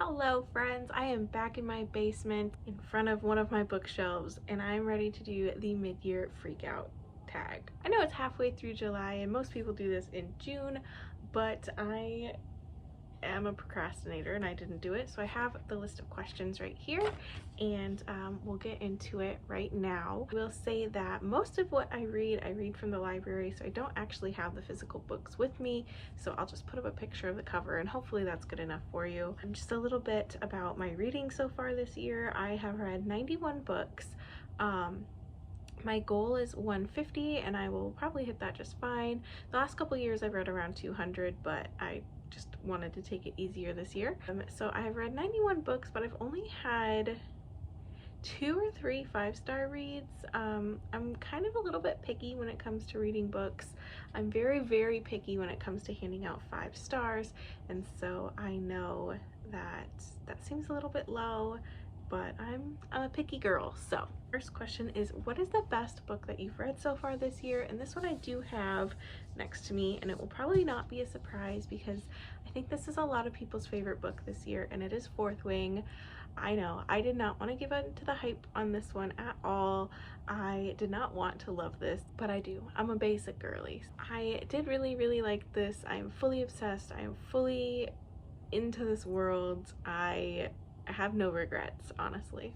Hello friends, I am back in my basement in front of one of my bookshelves and I'm ready to do the mid-year freakout tag. I know it's halfway through July and most people do this in June, but I am a procrastinator and I didn't do it. So I have the list of questions right here and we'll get into it right now. I will say that most of what I read from the library, so I don't actually have the physical books with me, so I'll just put up a picture of the cover and hopefully that's good enough for you. And just a little bit about my reading so far this year. I have read 91 books. My goal is 150 and I will probably hit that just fine. The last couple years I've read around 200, but I just wanted to take it easier this year. So I've read 91 books, but I've only had 2 or 3 5-star reads. I'm kind of a little bit picky when it comes to reading books. I'm very picky when it comes to handing out 5 stars, and so I know that that seems a little bit low, but I'm a picky girl. So first question is, what is the best book that you've read so far this year? And this one I do have next to me, and it will probably not be a surprise because I think this is a lot of people's favorite book this year, and it is Fourth Wing. I know I did not want to give in to the hype on this one at all. I did not want to love this, but I do. I'm a basic girly. I did really like this. I am fully obsessed. I am fully into this world. I have no regrets, honestly.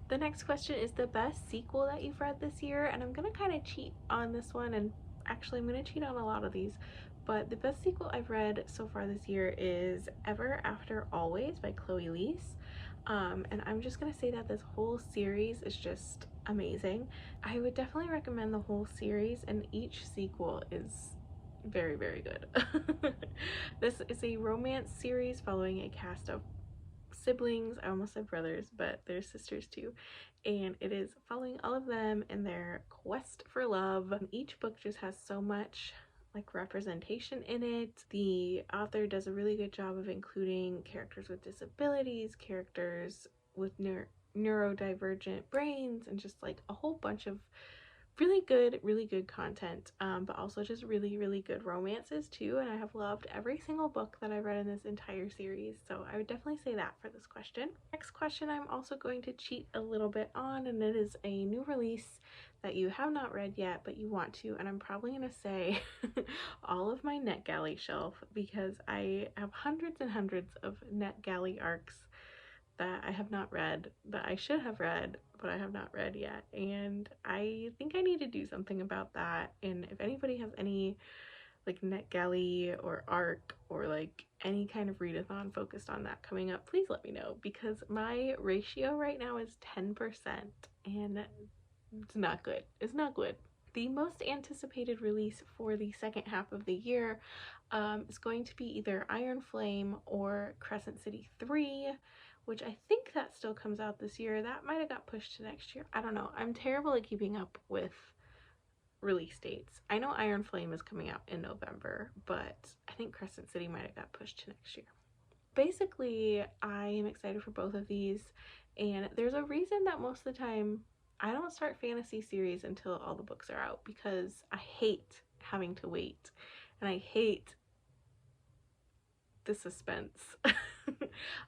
The next question is the best sequel that you've read this year, and I'm gonna kind of cheat on this one, and actually I'm gonna cheat on a lot of these, but the best sequel I've read so far this year is Ever After Always by Chloe Leese. And I'm just gonna say that this whole series is just amazing. I would definitely recommend the whole series, and each sequel is very good. This is a romance series following a cast of siblings. I almost said brothers, but they're sisters too, and it is following all of them in their quest for love. Each book just has so much like representation in it. The author does a really good job of including characters with disabilities, characters with neurodivergent brains, and just like a whole bunch of really good content, but also just really good romances too, and I have loved every single book that I read in this entire series, so I would definitely say that for this question. Next question I'm also going to cheat a little bit on, and it is a new release that you have not read yet but you want to, and I'm probably going to say all of my NetGalley shelf, because I have hundreds and hundreds of NetGalley arcs that I have not read, that I should have read, but I have not read yet, and I think I need to do something about that. And if anybody has any like NetGalley or ARC or like any kind of readathon focused on that coming up, please let me know, because my ratio right now is 10% and it's not good. It's not good. The most anticipated release for the second half of the year is going to be either Iron Flame or Crescent City 3, which I think that still comes out this year. That might have got pushed to next year. I don't know. I'm terrible at keeping up with release dates. I know Iron Flame is coming out in November, but I think Crescent City might have got pushed to next year. Basically, I am excited for both of these, and there's a reason that most of the time I don't start fantasy series until all the books are out, because I hate having to wait, and I hate the suspense.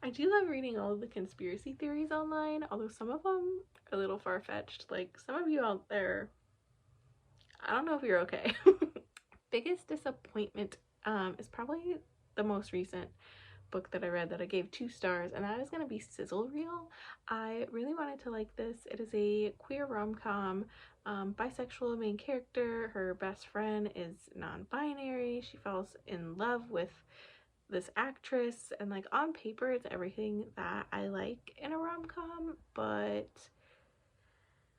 I do love reading all of the conspiracy theories online, although some of them are a little far-fetched. Like, some of you out there, I don't know if you're okay. Biggest disappointment is probably the most recent book that I read that I gave 2 stars, and that is going to be Sizzle Reel. I really wanted to like this. It is a queer rom-com, bisexual main character. Her best friend is non-binary. She falls in love with this actress, and like on paper it's everything that I like in a rom-com, but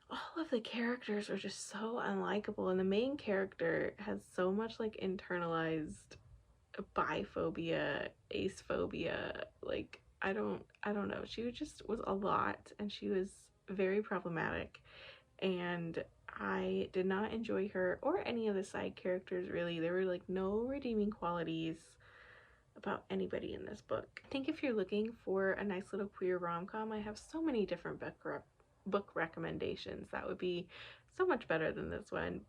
all of the characters are just so unlikable, and the main character has so much like internalized biphobia, acephobia. Like I don't know, she just was a lot, and she was very problematic, and I did not enjoy her or any of the side characters really. There were like no redeeming qualities about anybody in this book. I think if you're looking for a nice little queer rom-com, I have so many different book recommendations that would be so much better than this one.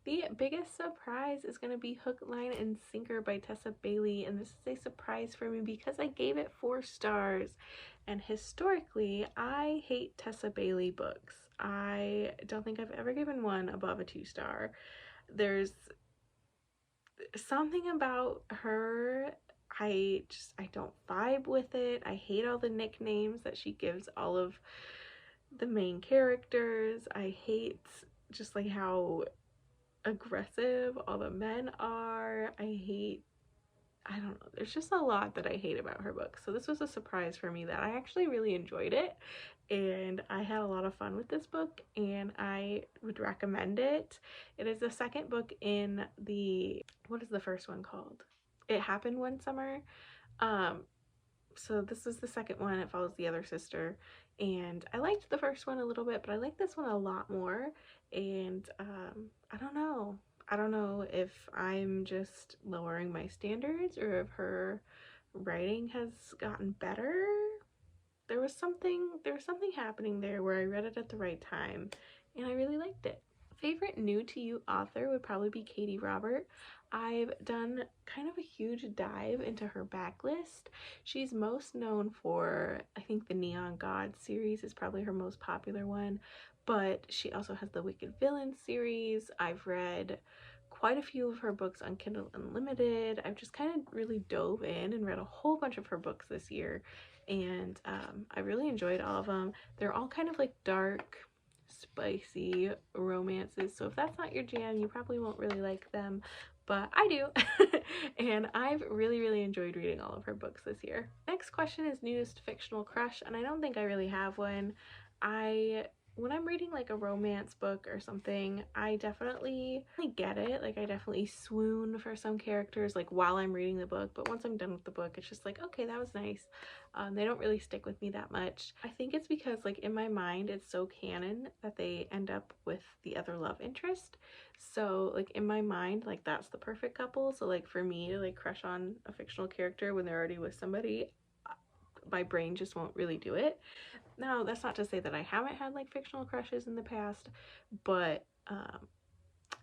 The biggest surprise is going to be Hook, Line, and Sinker by Tessa Bailey, and this is a surprise for me because I gave it 4 stars, and historically, I hate Tessa Bailey books. I don't think I've ever given one above a 2-star. There's something about her, I don't vibe with it. I hate all the nicknames that she gives all of the main characters. I hate just like how aggressive all the men are. I don't know, there's just a lot that I hate about her book. So this was a surprise for me that I actually really enjoyed it, and I had a lot of fun with this book, and I would recommend it. It is the second book in the, what is the first one called? It Happened One Summer. So this is the second one. It follows the other sister, and I liked the first one a little bit, but I like this one a lot more. And I don't know, if I'm just lowering my standards or if her writing has gotten better. There was something happening there where I read it at the right time and I really liked it. Favorite new to you author would probably be Katie Robert. I've done kind of a huge dive into her backlist. She's most known for, I think, the Neon Gods series is probably her most popular one, but she also has the Wicked Villains series. I've read quite a few of her books on Kindle Unlimited. I've just kind of really dove in and read a whole bunch of her books this year, and I really enjoyed all of them. They're all kind of like dark, spicy romances, so if that's not your jam, you probably won't really like them, but I do. And I've really enjoyed reading all of her books this year. Next question is newest fictional crush, and I don't think I really have one. When I'm reading like a romance book or something, I definitely get it. Like I definitely swoon for some characters like while I'm reading the book, but once I'm done with the book, it's just like, okay, that was nice. They don't really stick with me that much. I think it's because like in my mind, it's so canon that they end up with the other love interest. So like in my mind, like that's the perfect couple. So like for me to like crush on a fictional character when they're already with somebody, my brain just won't really do it. Now, that's not to say that I haven't had like fictional crushes in the past, but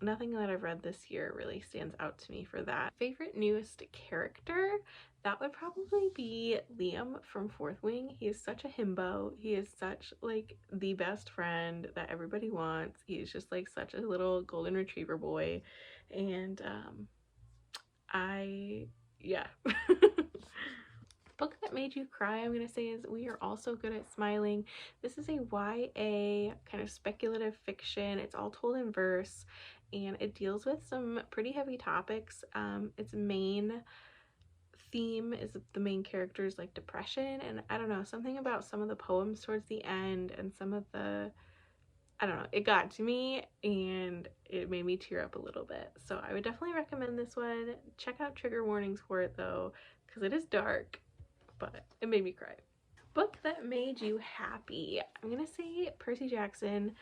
nothing that I've read this year really stands out to me for that. Favorite newest character? That would probably be Liam from Fourth Wing. He is such a himbo. He is such like the best friend that everybody wants. He is just like such a little golden retriever boy, and yeah. Book that made you cry, I'm going to say, is We Are All So Good at Smiling. This is a YA kind of speculative fiction. It's all told in verse, and it deals with some pretty heavy topics. Its main theme is the main character's like depression, and I don't know, something about some of the poems towards the end and some of the, I don't know, it got to me and it made me tear up a little bit. So I would definitely recommend this one. Check out trigger warnings for it though, because it is dark, but it made me cry. Book that made you happy. I'm gonna say Percy Jackson,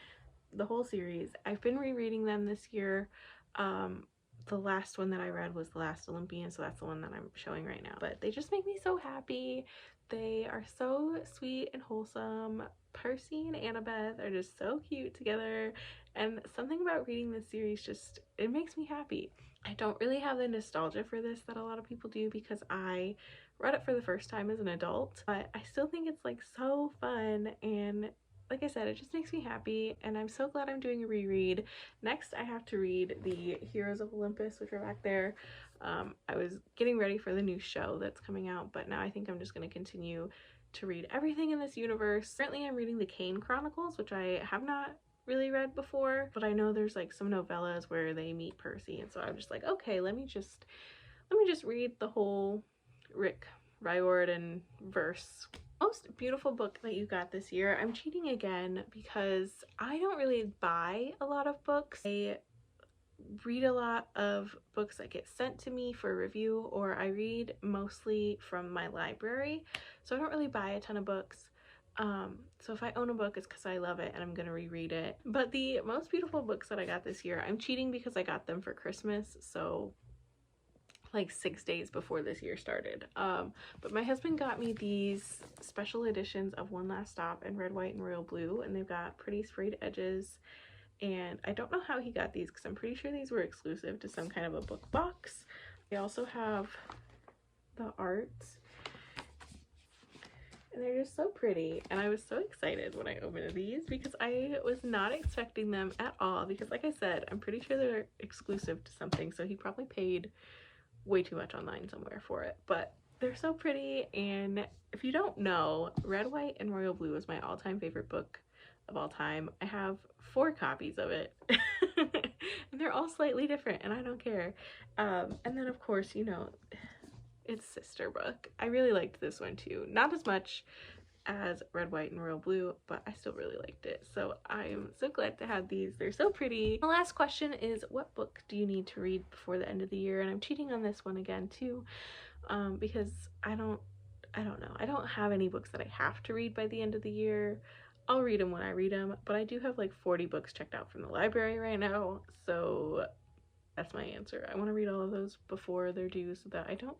the whole series. I've been rereading them this year. The last one that I read was The Last Olympian, so that's the one that I'm showing right now. But they just make me so happy. They are so sweet and wholesome. Percy and Annabeth are just so cute together, and something about reading this series just, it makes me happy. I don't really have the nostalgia for this that a lot of people do because I read it for the first time as an adult, but I still think it's like so fun, and like I said, it just makes me happy, and I'm so glad I'm doing a reread. Next, I have to read the Heroes of Olympus, which are back there. I was getting ready for the new show that's coming out, but now I think I'm just going to continue to read everything in this universe. Currently, I'm reading the Kane Chronicles, which I have not really read before, but I know there's like some novellas where they meet Percy, and so I'm just like, okay, let me just read the whole Rick Riordan verse. Most beautiful book that you got this year. I'm cheating again because I don't really buy a lot of books. I read a lot of books that get sent to me for review, or I read mostly from my library, so I don't really buy a ton of books. So if I own a book, it's because I love it and I'm gonna reread it. But the most beautiful books that I got this year, I'm cheating because I got them for Christmas, so like 6 days before this year started. But my husband got me these special editions of One Last Stop in red, white, and royal blue, and they've got pretty sprayed edges. and I don't know how he got these because I'm pretty sure these were exclusive to some kind of a book box. They also have the art, and they're just so pretty, and I was so excited when I opened these because I was not expecting them at all, because like I said, I'm pretty sure they're exclusive to something, so he probably paid way too much online somewhere for it. But they're so pretty, and if you don't know, Red, White, and Royal Blue is my all-time favorite book of all time. I have 4 copies of it and they're all slightly different, and I don't care. And then of course, you know, it's sister book. I really liked this one too, not as much as Red, White, and Royal Blue, but I still really liked it. So I'm so glad to have these. They're so pretty. The last question is, what book do you need to read before the end of the year? And I'm cheating on this one again too, because I don't know. I don't have any books that I have to read by the end of the year. I'll read them when I read them, but I do have like 40 books checked out from the library right now, so that's my answer. I want to read all of those before they're due so that I don't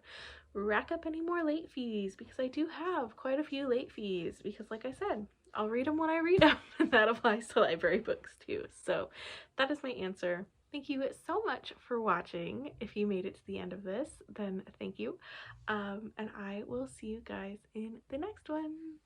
rack up any more late fees, because I do have quite a few late fees, because like I said, I'll read them when I read them, and that applies to library books too. So that is my answer. Thank you so much for watching. If you made it to the end of this, then thank you. And I will see you guys in the next one.